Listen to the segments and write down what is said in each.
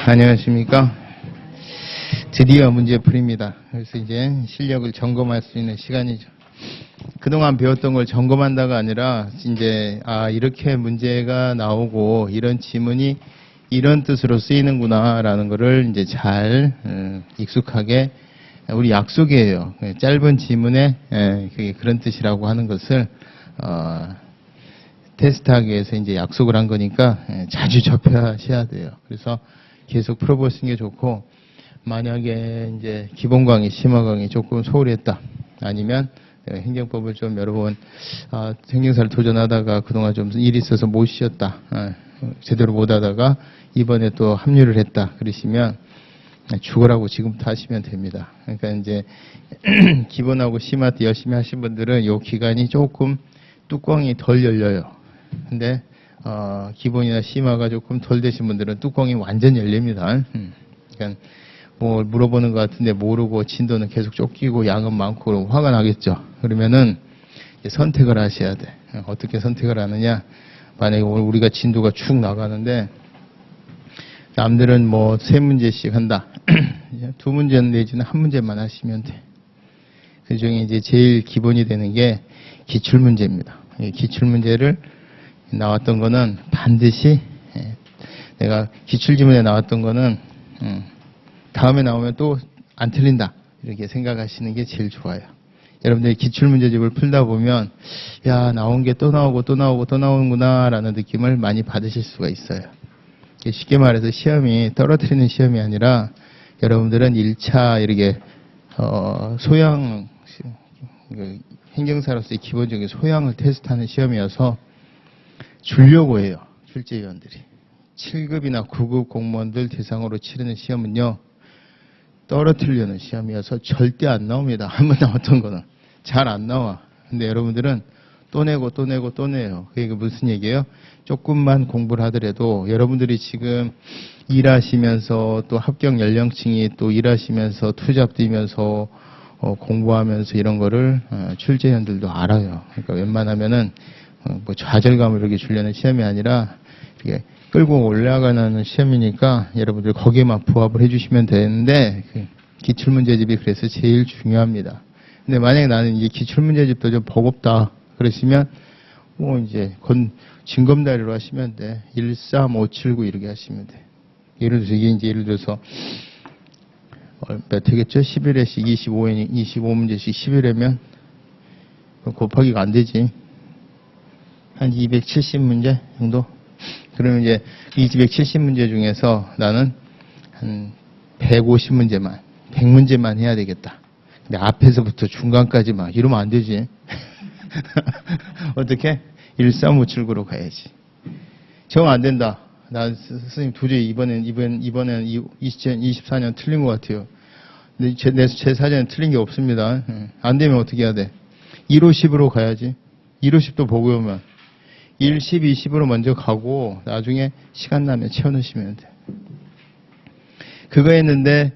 안녕하십니까. 드디어 문제풀이입니다. 그래서 이제 실력을 점검할 수 있는 시간이죠. 그동안 배웠던 걸 점검한다가 아니라 이제 이렇게 문제가 나오고 이런 지문이 이런 뜻으로 쓰이는구나 라는 거를 이제 잘 익숙하게, 우리 약속이에요. 짧은 지문에 그게 그런 뜻이라고 하는 것을 테스트하기 위해서 이제 약속을 한 거니까 자주 접하셔야 돼요. 그래서 계속 풀어보시는 게 좋고, 만약에 이제 기본 강의, 심화 강의 조금 소홀히 했다. 아니면 행정법을 좀 여러 번 행정사를 도전하다가 그동안 좀 일이 있어서 못 쉬었다. 제대로 못 하다가 이번에 또 합류를 했다. 그러시면 죽으라고 지금부터 하시면 됩니다. 그러니까 이제 기본하고 심화 때 열심히 하신 분들은 이 기간이 조금 뚜껑이 덜 열려요. 근데 기본이나 심화가 조금 덜 되신 분들은 뚜껑이 완전 열립니다. 그러니까 뭐 물어보는 것 같은데 모르고 진도는 계속 쫓기고 양은 많고 화가 나겠죠. 그러면은 선택을 하셔야 돼. 어떻게 선택을 하느냐? 만약에 오늘 우리가 진도가 축 나가는데 남들은 뭐 3문제씩 한다. 2문제 내지는 1문제만 하시면 돼. 그 중에 이제 제일 기본이 되는 게 기출문제입니다. 기출문제를 나왔던 거는 반드시, 내가 기출지문에 나왔던 거는 다음에 나오면 또 안 틀린다 이렇게 생각하시는 게 제일 좋아요. 여러분들이 기출문제집을 풀다 보면 야, 나온 게 또 나오고 또 나오고 또 나오는구나 라는 느낌을 많이 받으실 수가 있어요. 쉽게 말해서 시험이 떨어뜨리는 시험이 아니라 여러분들은 1차 이렇게 소양, 행정사로서의 기본적인 소양을 테스트하는 시험이어서 주려고 해요. 출제위원들이. 7급이나 9급 공무원들 대상으로 치르는 시험은요, 떨어뜨리려는 시험이어서 절대 안 나옵니다. 한번 나왔던 거는. 잘 안 나와. 근데 여러분들은 또 내고 또 내고 또 내요. 그게 무슨 얘기예요? 조금만 공부를 하더라도 여러분들이 지금 일하시면서 또 합격 연령층이 또 일하시면서 투잡 뛰면서 공부하면서 이런 거를 출제위원들도 알아요. 그러니까 웬만하면은 뭐 좌절감을 이렇게 주려는 시험이 아니라 이렇게 끌고 올라가는 시험이니까 여러분들 거기에만 부합을 해주시면 되는데, 기출문제집이 그래서 제일 중요합니다. 근데 만약에 나는 이제 기출문제집도 좀 버겁다 그러시면 뭐 이제 징검다리로 하시면 돼. 13579 이렇게 하시면 돼. 예를 들어서 이게 이제 예를 들어서 몇 회겠죠? 11회씩 25문제씩 11회면 곱하기가 안 되지. 한 270문제 정도? 그러면 이제 270문제 중에서 나는 한 150문제만, 100문제만 해야 되겠다. 근데 앞에서부터 중간까지 막 이러면 안 되지. 어떻게? 13579로 가야지. 정 안 된다. 나 선생님 도저히 이번엔 2024년 틀린 것 같아요. 근데 제 사전에 틀린 게 없습니다. 안 되면 어떻게 해야 돼? 150으로 가야지. 150도 보고 오면 1, 10, 20으로 먼저 가고 나중에 시간 나면 채워넣으시면 돼. 그거 했는데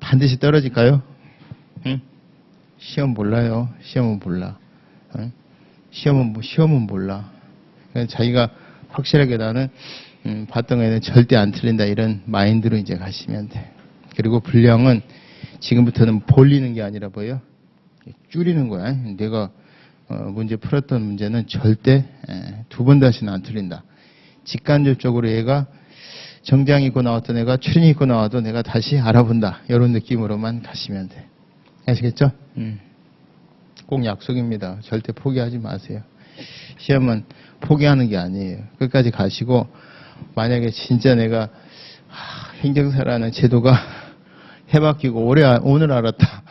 반드시 떨어질까요? 응? 시험 몰라요. 시험은 몰라. 응? 시험은 몰라. 자기가 확실하게 나는 봤던 거에는 절대 안 틀린다 이런 마인드로 이제 가시면 돼. 그리고 분량은 지금부터는 벌리는 게 아니라 뭐예요? 줄이는 거야. 내가 문제 풀었던 문제는 절대 2번 다시는 안 틀린다. 직간접적으로 얘가 정장 입고 나왔던 애가 추리닝 입고 나와도 내가 다시 알아본다. 이런 느낌으로만 가시면 돼. 아시겠죠? 꼭 약속입니다. 절대 포기하지 마세요. 시험은 포기하는 게 아니에요. 끝까지 가시고, 만약에 진짜 내가 행정사라는 제도가 해바뀌고 오늘 알았다.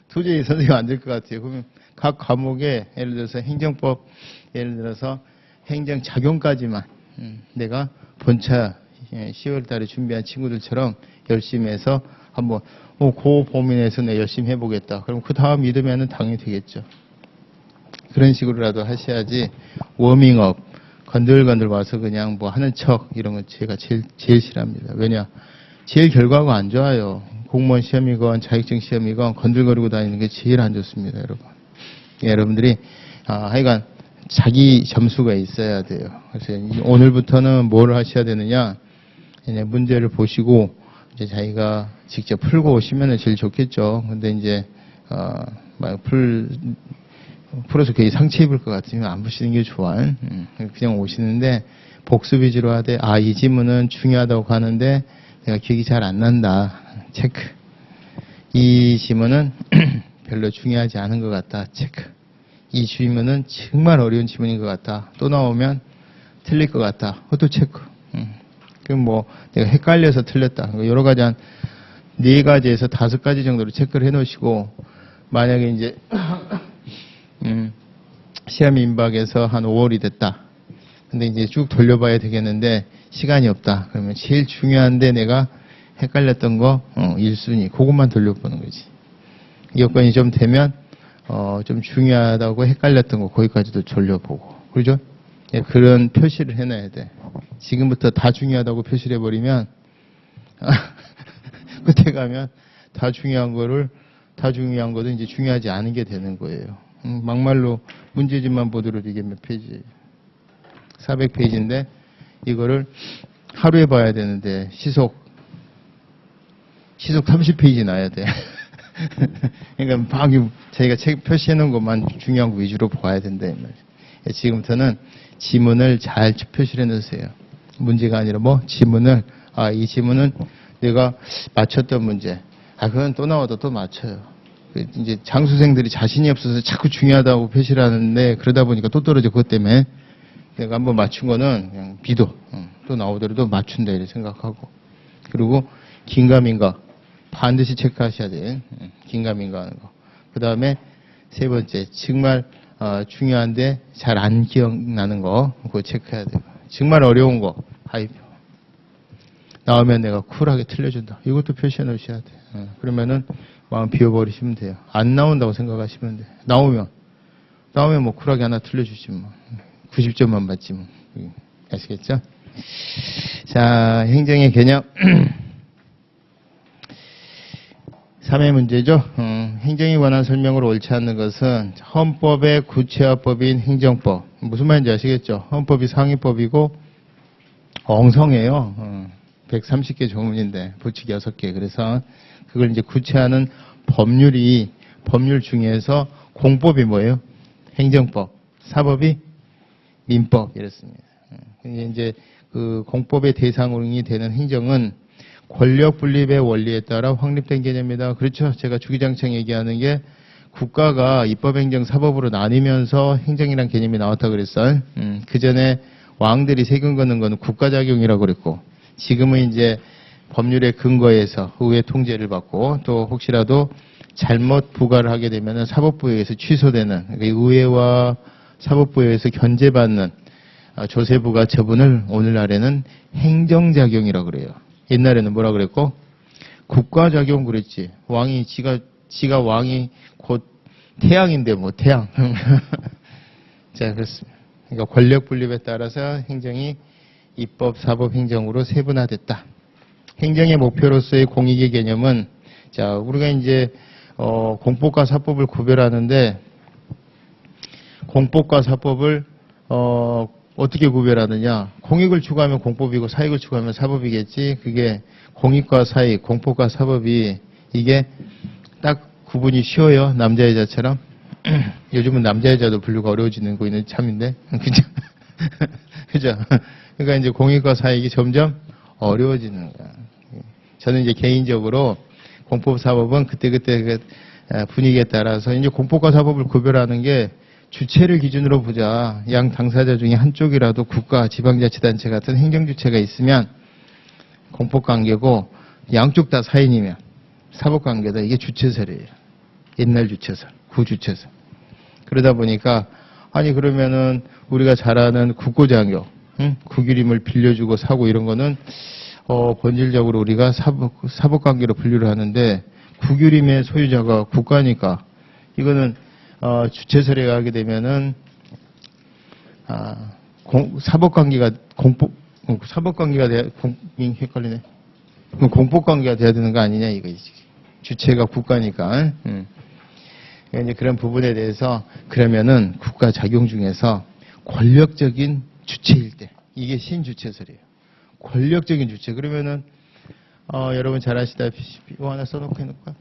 도저히 선생님 안 될 것 같아요. 그러면 각 과목에 예를 들어서 행정법, 예를 들어서 행정작용까지만 내가 본차 10월 달에 준비한 친구들처럼 열심히 해서 한번 그 범위 내에서 내가 열심히 해보겠다. 그럼 그 다음 믿으면은 당연히 되겠죠. 그런 식으로라도 하셔야지 워밍업, 건들건들 와서 그냥 뭐 하는 척 이런 거 제가 제일 싫어합니다. 왜냐? 제일 결과가 안 좋아요. 공무원 시험이건 자격증 시험이건 건들거리고 다니는 게 제일 안 좋습니다, 여러분. 여러분들이 하여간 자기 점수가 있어야 돼요. 그래서 오늘부터는 뭘 하셔야 되느냐? 이제 문제를 보시고 이제 자기가 직접 풀고 오시면 제일 좋겠죠. 근데 이제 막 풀어서 괜히 상처 입을 것 같으면 안 푸시는 게 좋아. 그냥 오시는데 복습 위주로 하되 이 지문은 중요하다고 하는데 내가 기억이 잘 안 난다. 체크. 이 지문은 별로 중요하지 않은 것 같다. 체크. 이 지문은 정말 어려운 지문인 것 같다. 또 나오면 틀릴 것 같다. 그것도 체크. 그럼 뭐 내가 헷갈려서 틀렸다. 여러 가지 한 4가지에서 5가지 정도로 체크를 해 놓으시고 만약에 이제 시험 임박에서 한 5월이 됐다. 근데 이제 쭉 돌려봐야 되겠는데 시간이 없다. 그러면 제일 중요한데 내가 헷갈렸던 거 1순위 그것만 돌려보는 거지. 여건이 좀 되면 좀 중요하다고 헷갈렸던 거 거기까지도 돌려보고. 그렇죠? 예, 그런 표시를 해놔야 돼. 지금부터 다 중요하다고 표시를 해버리면 끝에 가면 다 중요한 것도 이제 중요하지 않은 게 되는 거예요. 막말로 문제집만 보더라도 이게 몇 페이지? 400페이지인데 이거를 하루에 봐야 되는데 시속 30페이지 나야 돼. 그러니까 막 자기가 책 표시해 놓은 것만 중요한 거 위주로 봐야 된다. 지금부터는 지문을 잘 표시를 해놓으세요. 문제가 아니라 지문을 이 지문은 내가 맞췄던 문제. 그건 또 나와도 또 맞춰요. 이제 장수생들이 자신이 없어서 자꾸 중요하다고 표시를 하는데 그러다 보니까 또 떨어져. 그것 때문에 내가 한번 맞춘 거는 그냥 비도 또 나오더라도 맞춘다 이렇게 생각하고. 그리고 긴가민가 반드시 체크하셔야 돼. 긴가민가 하는 거. 그 다음에 3번째 정말 중요한데 잘 안 기억나는 거 그거 체크해야 돼요. 정말 어려운 거 하이표 나오면 내가 쿨하게 틀려준다. 이것도 표시해 놓으셔야 돼. 그러면은 마음 비워버리시면 돼요. 안 나온다고 생각하시면 돼. 나오면 뭐 쿨하게 하나 틀려주지 뭐. 90점만 받지 뭐. 아시겠죠? 자, 행정의 개념 3회 문제죠. 행정에 관한 설명으로 옳지 않는 것은 헌법의 구체화법인 행정법. 무슨 말인지 아시겠죠? 헌법이 상위법이고 엉성해요. 130개 조문인데 부칙이 6개. 그래서 그걸 이제 구체화하는 법률 중에서 공법이 뭐예요? 행정법. 사법이 민법 이렇습니다. 이제 그 공법의 대상이 되는 행정은 권력 분립의 원리에 따라 확립된 개념이다. 그렇죠. 제가 주기장창 얘기하는 게 국가가 입법행정 사법으로 나뉘면서 행정이란 개념이 나왔다 그랬어요. 그 전에 왕들이 세금 걷는 거는 국가작용이라고 그랬고 지금은 이제 법률의 근거에서 의회 통제를 받고 또 혹시라도 잘못 부과를 하게 되면 사법부에 의해서 취소되는 그러니까 의회와 사법부에 의해서 견제받는 조세부가 처분을 오늘날에는 행정작용이라고 그래요. 옛날에는 뭐라 그랬고 국가작용 그랬지. 왕이 지가 왕이 곧 태양인데 뭐 태양. 자, 그렇습니다. 그러니까 권력 분립에 따라서 행정이 입법, 사법, 행정으로 세분화됐다. 행정의 목표로서의 공익의 개념은 자, 우리가 이제 공법과 사법을 구별하는데 공법과 사법을 어떻게 구별하느냐? 공익을 추구하면 공법이고 사익을 추구하면 사법이겠지. 그게 공익과 사익, 공법과 사법이 이게 딱 구분이 쉬워요. 남자 여자처럼. 요즘은 남자 여자도 분류가 어려워지는 거 있는 참인데, 그죠? 그죠? 그러니까 이제 공익과 사익이 점점 어려워지는 거야. 저는 이제 개인적으로 공법 사법은 그때 분위기에 따라서 이제 공법과 사법을 구별하는 게 주체를 기준으로 보자. 양 당사자 중에 한쪽이라도 국가, 지방자치단체 같은 행정주체가 있으면 공법관계고 양쪽 다 사인이면 사법관계다. 이게 주체설이에요. 옛날 주체설, 구주체설. 그러다 보니까 그러면은 우리가 잘 아는 국고장교, 국유림을 빌려주고 사고 이런 거는 본질적으로 우리가 사법관계로 분류를 하는데 국유림의 소유자가 국가니까 이거는 주체설에 가게 되면은 사법관계가 헷갈리네. 공법관계가 돼야 되는 거 아니냐 이거지. 주체가 국가니까. 이제 그런 부분에 대해서 그러면은 국가 작용 중에서 권력적인 주체일 때 이게 신주체설이에요. 권력적인 주체. 그러면은 여러분 잘 아시다시피 이거 하나 써놓고 해놓을까?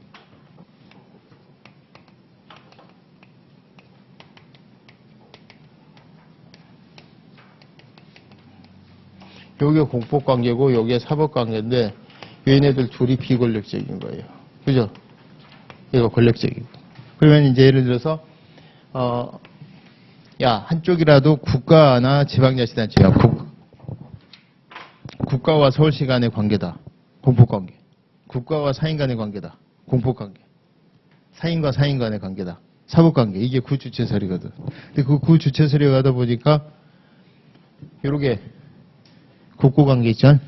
요게 공법관계고 요게 사법관계인데 얘네들 둘이 비권력적인 거예요. 그죠? 얘가 권력적이고. 그러면 이제 예를 들어서 야 한쪽이라도 국가나 지방자치단체야. 국가와 서울시 간의 관계다. 공법관계. 국가와 사인 간의 관계다. 공법관계. 사인과 사인 간의 관계다. 사법관계. 이게 구주체설이거든. 근데 그 구주체설이 가다 보니까 요렇게 국고관계 있죠?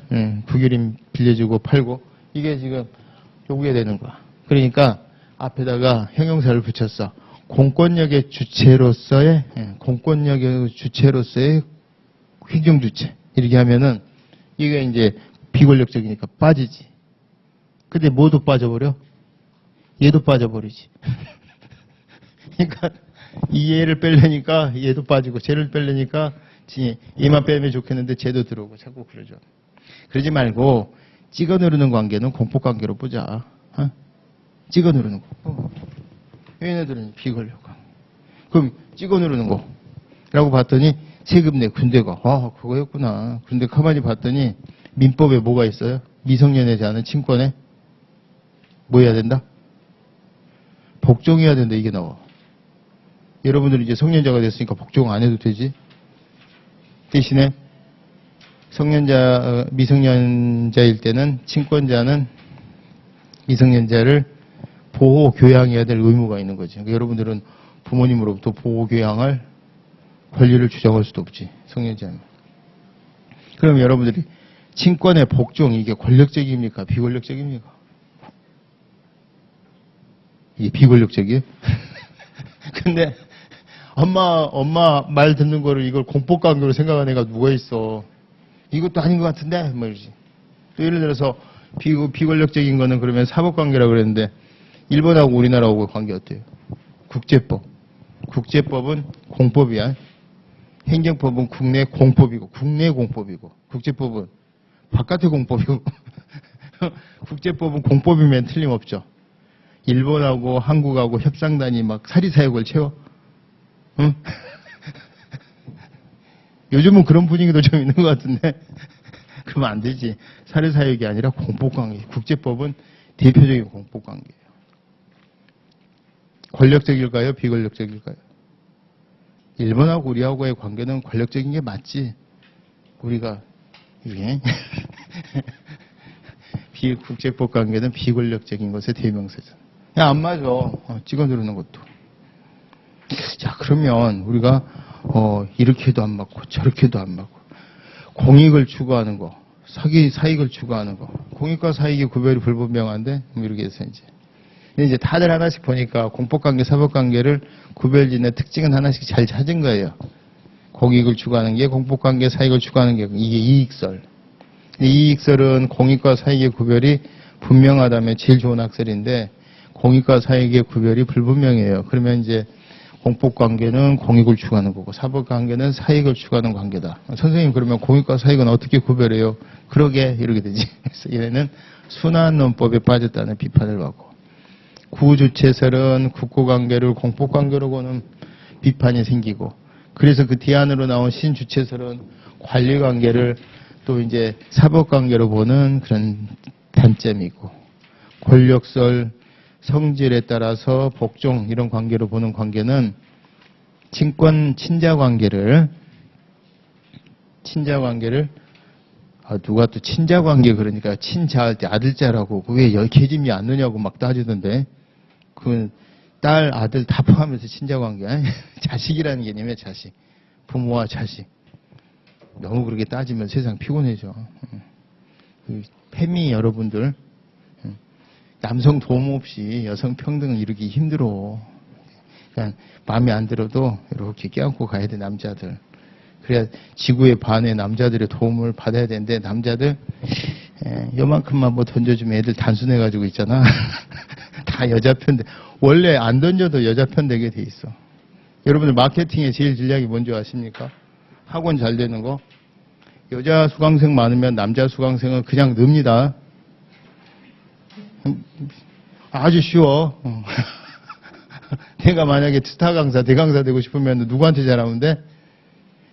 국유림 빌려주고 팔고 이게 지금 요구게 되는 거야. 그러니까 앞에다가 형용사를 붙였어. 공권력의 주체로서의 행정주체 이렇게 하면은 이게 이제 비권력적이니까 빠지지. 근데 뭐도 빠져버려? 얘도 빠져버리지. 그러니까 이 얘를 빼려니까 얘도 빠지고 쟤를 빼려니까 얘만 빼면 좋겠는데 쟤도 들어오고 자꾸 그러죠. 그러지 말고 찍어 누르는 관계는 공법관계로 보자. 찍어 누르는 거. 얘네들은 비권력 관계. 그럼 찍어 누르는 거라고 봤더니 세금 내 군대가 그거였구나. 근데 가만히 봤더니 민법에 뭐가 있어요? 미성년의 자는 친권에 뭐 해야 된다? 복종해야 된다. 이게 나와. 여러분들은 이제 성년자가 됐으니까 복종 안 해도 되지. 대신에 미성년자일 때는 친권자는 미성년자를 보호, 교양해야 될 의무가 있는 거지. 그러니까 여러분들은 부모님으로부터 보호, 교양할 권리를 주장할 수도 없지. 성년자는. 그럼 여러분들이 친권의 복종 이게 권력적입니까? 비권력적입니까? 이게 비권력적이에요? 근데 엄마 말 듣는 거를 이걸 공법관계로 생각하는 애가 누가 있어. 이것도 아닌 것 같은데? 뭐 이러지. 또 예를 들어서 비권력적인 거는 그러면 사법관계라고 그랬는데 일본하고 우리나라하고 관계 어때요? 국제법. 국제법은 공법이야. 행정법은 국내 공법이고 국제법은 바깥의 공법이고 국제법은 공법이면 틀림없죠. 일본하고 한국하고 협상단이 막 사리사욕을 채워. 응? 요즘은 그런 분위기도 좀 있는 것 같은데 그러면 안 되지. 사리사욕이 아니라 공법관계. 국제법은 대표적인 공법관계예요. 권력적일까요? 비권력적일까요? 일본하고 우리하고의 관계는 권력적인 게 맞지. 우리가 이게 국제법 관계는 비권력적인 것의 대명사죠. 야, 안 맞아. 찍어 누르는 것도. 자, 그러면 우리가 이렇게도 안 맞고 저렇게도 안 맞고 공익을 추구하는 거, 사익을 추구하는 거, 공익과 사익의 구별이 불분명한데 뭐 이렇게 해서 이제 다들 하나씩 보니까 공법관계, 사법관계를 구별짓는 특징은 하나씩 잘 찾은 거예요. 공익을 추구하는 게 공법관계, 사익을 추구하는 게 이게 이익설. 이익설은 공익과 사익의 구별이 분명하다면 제일 좋은 학설인데 공익과 사익의 구별이 불분명해요. 그러면 이제 공법관계는 공익을 추구하는 거고 사법관계는 사익을 추구하는 관계다. 선생님 그러면 공익과 사익은 어떻게 구별해요? 그러게 이렇게 되지. 그래서 얘네는 순환론법에 빠졌다는 비판을 받고 구주체설은 국고관계를 공법관계로 보는 비판이 생기고 그래서 그 뒤안으로 나온 신주체설은 관리관계를 또 이제 사법관계로 보는 그런 단점이고 권력설, 성질에 따라서 복종 이런 관계로 보는 관계는 친자관계를 누가 또 친자관계 그러니까 친자할 때 아들자라고 왜 계집이 안 넣냐고 막 따지던데 그 딸, 아들 다 포함해서 친자관계 자식이라는 개념이에요. 자식. 부모와 자식. 너무 그렇게 따지면 세상 피곤해져. 페미 여러분들 남성 도움 없이 여성 평등을 이루기 힘들어. 그냥 마음에 안 들어도 이렇게 껴안고 가야 돼 남자들. 그래야 지구의 반의 남자들의 도움을 받아야 되는데 남자들 요만큼만 뭐 던져주면 애들 단순해가지고 있잖아. 다 여자 편데 원래 안 던져도 여자 편 되게 돼 있어. 여러분들 마케팅의 제일 전략이 뭔지 아십니까? 학원 잘 되는 거. 여자 수강생 많으면 남자 수강생은 그냥 늡니다. 아주 쉬워. 내가 만약에 스타 강사, 대강사 되고 싶으면 누구한테 잘하는데?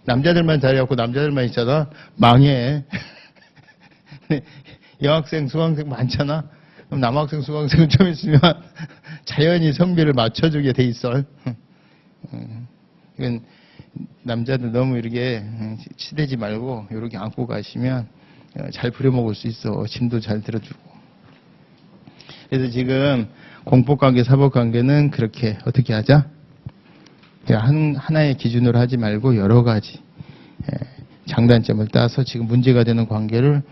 남자들만 잘해갖고 남자들만 있잖아. 망해. 여학생, 수강생 많잖아. 그럼 남학생, 수강생은 좀 있으면 자연히 성비를 맞춰주게 돼 있어. 이건 남자들 너무 이렇게 치대지 말고 이렇게 안고 가시면 잘 부려먹을 수 있어. 짐도 잘 들어주고. 그래서 지금 공법관계, 사법관계는 그렇게 어떻게 하자? 하나의 기준으로 하지 말고 여러 가지 장단점을 따서 지금 문제가 되는 관계를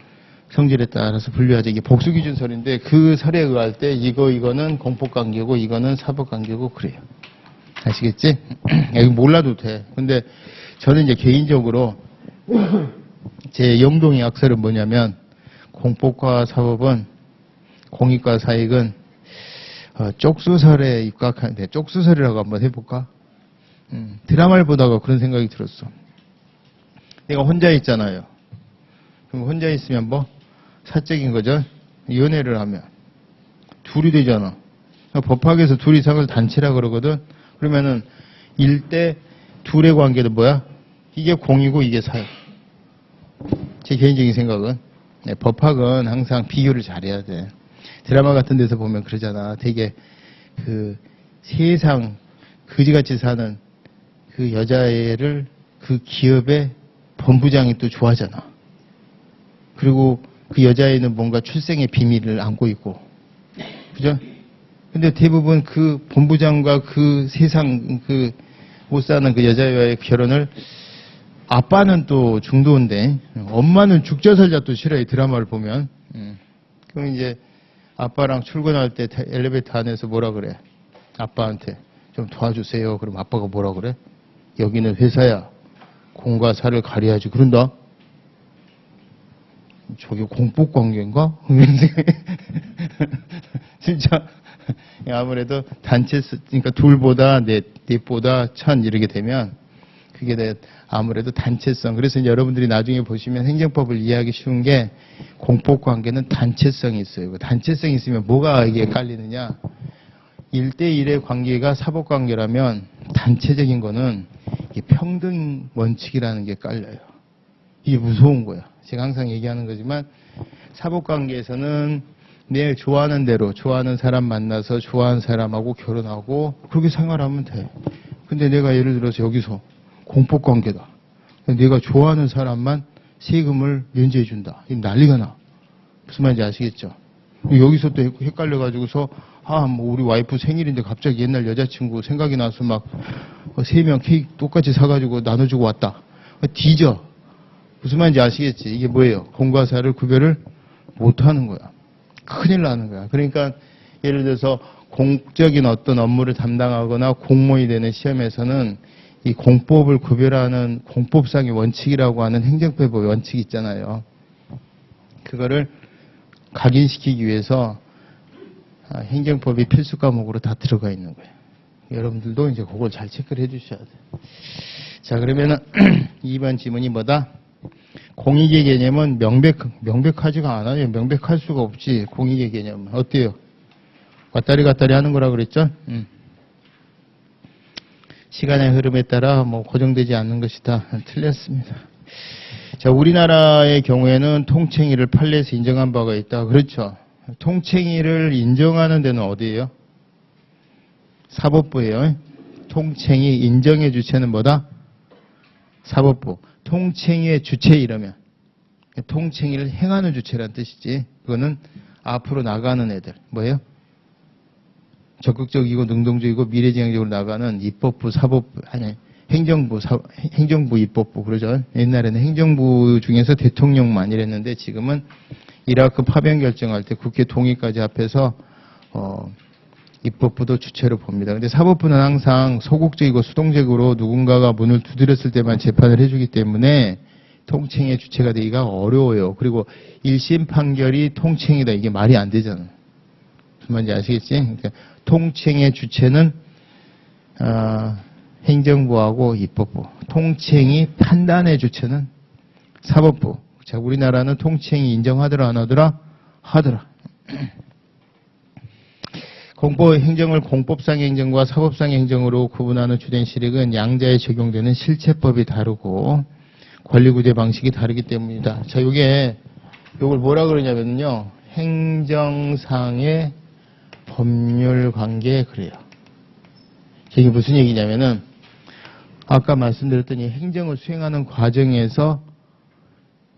성질에 따라서 분류하자. 이게 복수기준설인데 그 설에 의할 때 이거는 공법관계고 이거는 사법관계고 그래요. 아시겠지? 이거 몰라도 돼. 근데 저는 이제 개인적으로 제 영동의 약설은 뭐냐면 공법과 사법은 공익과 사익은 쪽수설에 입각하는데 쪽수설이라고 한번 해볼까? 드라마를 보다가 그런 생각이 들었어. 내가 혼자 있잖아요. 그럼 혼자 있으면 뭐? 사적인 거죠. 연애를 하면 둘이 되잖아. 법학에서 둘 이상을 단체라 그러거든. 그러면은 1대 둘의 관계는 뭐야? 이게 공이고 이게 사요. 제 개인적인 생각은 법학은 항상 비교를 잘해야 돼. 드라마 같은 데서 보면 그러잖아. 되게 그 세상 그지같이 사는 그 여자애를 그 기업의 본부장이 또 좋아하잖아. 그리고 그 여자애는 뭔가 출생의 비밀을 안고 있고. 그죠? 근데 대부분 그 본부장과 그 세상 그 못 사는 그 여자애와의 결혼을 아빠는 또 중도인데 엄마는 죽자살자 또 싫어해. 드라마를 보면. 그럼 이제 아빠랑 출근할 때 엘리베이터 안에서 뭐라 그래? 아빠한테 좀 도와주세요. 그럼 아빠가 뭐라 그래? 여기는 회사야. 공과 사를 가려야지. 그런다? 저게 공법관계인가? 진짜 아무래도 단체, 그러니까 둘보다 넷보다 천 이렇게 되면 그게 아무래도 단체성. 그래서 이제 여러분들이 나중에 보시면 행정법을 이해하기 쉬운 게 공법관계는 단체성이 있어요. 단체성이 있으면 뭐가 이게 깔리느냐? 1대1의 관계가 사법관계라면 단체적인 거는 평등 원칙이라는 게 깔려요. 이게 무서운 거야. 제가 항상 얘기하는 거지만 사법관계에서는 내 좋아하는 대로 좋아하는 사람 만나서 좋아하는 사람하고 결혼하고 그렇게 생활하면 돼. 근데 내가 예를 들어서 여기서 공법관계다. 내가 좋아하는 사람만 세금을 면제해 준다. 난리가 나. 무슨 말인지 아시겠죠? 여기서 또 헷갈려가지고서 뭐 우리 와이프 생일인데 갑자기 옛날 여자친구 생각이 나서 막 3명 케이크 똑같이 사가지고 나눠주고 왔다. 뒤져. 무슨 말인지 아시겠지? 이게 뭐예요? 공과 사를 구별을 못하는 거야. 큰일 나는 거야. 그러니까 예를 들어서 공적인 어떤 업무를 담당하거나 공무원이 되는 시험에서는 이 공법을 구별하는 공법상의 원칙이라고 하는 행정법의 원칙이 있잖아요. 그거를 각인시키기 위해서 행정법이 필수 과목으로 다 들어가 있는 거예요. 여러분들도 이제 그걸 잘 체크를 해 주셔야 돼요. 자, 그러면은 2번 지문이 뭐다? 공익의 개념은 명백하지가 않아요. 명백할 수가 없지. 공익의 개념은. 어때요? 왔다리 갔다리 하는 거라 그랬죠? 시간의 흐름에 따라 뭐 고정되지 않는 것이다. 틀렸습니다. 자, 우리나라의 경우에는 통칭의를 판례에서 인정한 바가 있다. 그렇죠. 통칭의를 인정하는 데는 어디예요? 사법부예요. 통칭의 인정의 주체는 뭐다? 사법부. 통칭의 주체 이러면 통칭의를 행하는 주체란 뜻이지. 그거는 앞으로 나가는 애들. 뭐예요? 적극적이고 능동적이고 미래지향적으로 나가는 입법부, 사법부, 아니 행정부, 입법부 그러죠. 옛날에는 행정부 중에서 대통령만 이랬는데 지금은 이라크 파병 결정할 때 국회 동의까지 합해서 입법부도 주체로 봅니다. 근데 사법부는 항상 소극적이고 수동적으로 누군가가 문을 두드렸을 때만 재판을 해주기 때문에 통칭의 주체가 되기가 어려워요. 그리고 1심 판결이 통칭이다. 이게 말이 안 되잖아. 무슨 말인지 아시겠지? 그러니까 통칭의 주체는 행정부하고 입법부. 통칭이 판단의 주체는 사법부. 자, 우리나라는 통치행위 인정하더라, 안 하더라? 하더라. 행정을 공법상의 행정과 사법상의 행정으로 구분하는 주된 실익은 양자에 적용되는 실체법이 다르고 권리구제 방식이 다르기 때문이다. 자, 요걸 뭐라 그러냐면요. 행정상의 법률관계 그래요. 이게 무슨 얘기냐면은 아까 말씀드렸더니 행정을 수행하는 과정에서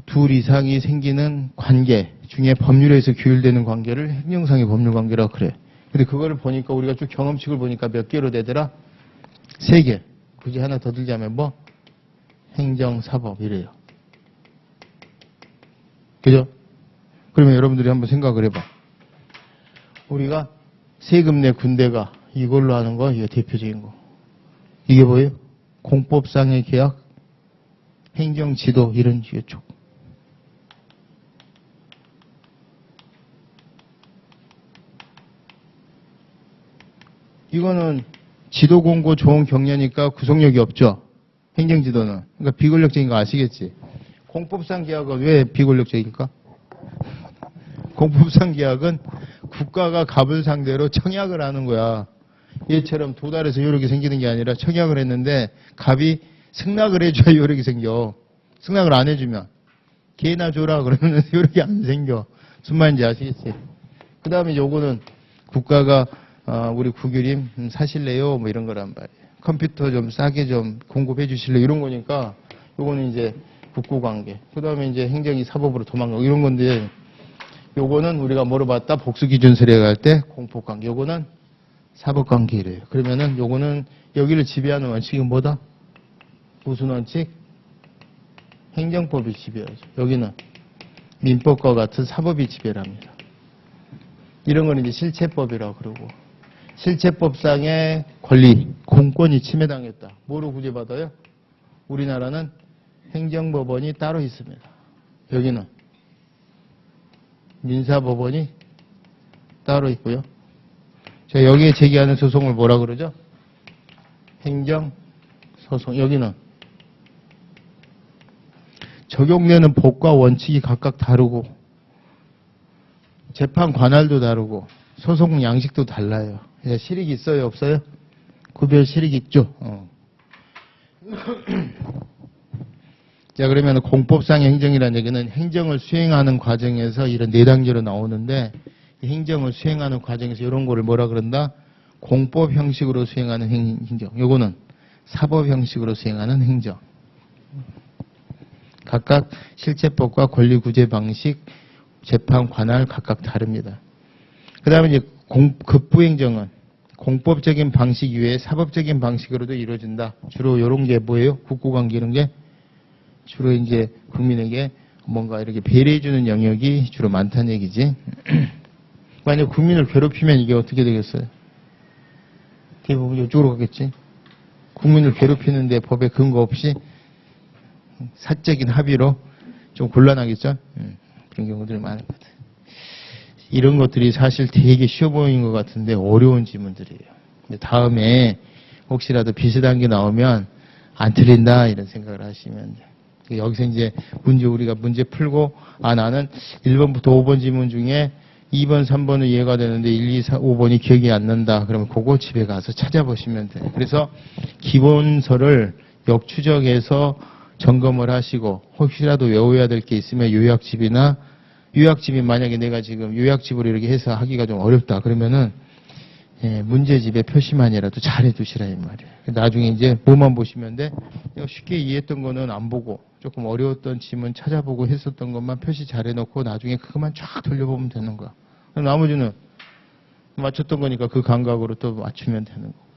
둘 이상이 생기는 관계 중에 법률에서 규율되는 관계를 행정상의 법률관계라고 그래. 근데 그거를 보니까 우리가 쭉 경험칙을 보니까 몇 개로 되더라? 3개. 굳이 하나 더 들자면 뭐? 행정사법 이래요. 그죠? 그러면 여러분들이 한번 생각을 해봐. 우리가 세금 내 군대가 이걸로 하는 거, 이게 대표적인 거. 이게 뭐예요? 공법상의 계약, 행정지도 이런 쪽. 이거는 지도 공고 좋은 격려니까 구속력이 없죠. 행정지도는. 그러니까 비권력적인 거 아시겠지? 공법상 계약은 왜 비권력적일까? 공법상 계약은 국가가 갑을 상대로 청약을 하는 거야. 얘처럼 도달해서 요력이 생기는 게 아니라 청약을 했는데 갑이 승낙을 해줘야 요력이 생겨. 승낙을 안 해주면 개나 줘라 그러면 요력이 안 생겨. 무슨 말인지 아시겠지? 그 다음에 요거는 국가가 우리 국유림 사실래요? 뭐 이런 거란 말이에요. 컴퓨터 좀 싸게 좀 공급해 주실래요? 이런 거니까 요거는 이제 국고관계. 그 다음에 이제 행정이 사법으로 도망가고 이런 건데 요거는 우리가 뭐로 봤다? 복수기준설에 갈 때 공법관계. 요거는 사법관계래요. 그러면은 요거는 여기를 지배하는 원칙이 뭐다? 무슨 원칙? 행정법이 지배하죠. 여기는 민법과 같은 사법이 지배를 합니다. 이런 거는 이제 실체법이라고 그러고 실체법상의 권리, 공권이 침해당했다. 뭐로 구제받아요? 우리나라는 행정법원이 따로 있습니다. 여기는 민사법원이 따로 있고요. 자, 여기에 제기하는 소송을 뭐라 그러죠? 행정소송. 여기는 적용되는 법과 원칙이 각각 다르고 재판 관할도 다르고 소송 양식도 달라요. 실익이 있어요? 없어요? 구별 실익이 있죠. 자, 그러면 공법상의 행정이라는 얘기는 행정을 수행하는 과정에서 이런 4단계로 나오는데 이 행정을 수행하는 과정에서 이런 거를 뭐라 그런다? 공법 형식으로 수행하는 행정. 요거는 사법 형식으로 수행하는 행정. 각각 실체법과 권리구제 방식, 재판 관할 각각 다릅니다. 그 다음에 이제 급부행정은 공법적인 방식 이외에 사법적인 방식으로도 이루어진다. 주로 이런 게 뭐예요? 국고관계 이런 게 주로 이제 국민에게 뭔가 이렇게 배려해주는 영역이 주로 많다는 얘기지. 만약 국민을 괴롭히면 이게 어떻게 되겠어요? 대부분 이쪽으로 가겠지. 국민을 괴롭히는데 법에 근거 없이 사적인 합의로 좀 곤란하겠죠? 그런 경우들이 많은 것 같아요. 이런 것들이 사실 되게 쉬워 보이는 것 같은데 어려운 질문들이에요. 근데 다음에 혹시라도 비슷한 게 나오면 안 틀린다 이런 생각을 하시면 돼요. 여기서 이제 우리가 문제 풀고 나는 1번부터 5번 질문 중에 2번, 3번은 이해가 되는데 1, 2, 4, 5번이 기억이 안 난다. 그러면 그거 집에 가서 찾아보시면 돼요. 그래서 기본서를 역추적해서 점검을 하시고 혹시라도 외워야 될 게 있으면 요약집이 만약에 내가 지금 요약집으로 이렇게 해서 하기가 좀 어렵다. 그러면은 문제집에 표시만이라도 잘해 두시라 이 말이에요. 나중에 이제 뭐만 보시면 돼? 쉽게 이해했던 거는 안 보고 조금 어려웠던 지문 찾아보고 했었던 것만 표시 잘해 놓고 나중에 그것만 쫙 돌려보면 되는 거야. 그럼 나머지는 맞췄던 거니까 그 감각으로 또 맞추면 되는 거.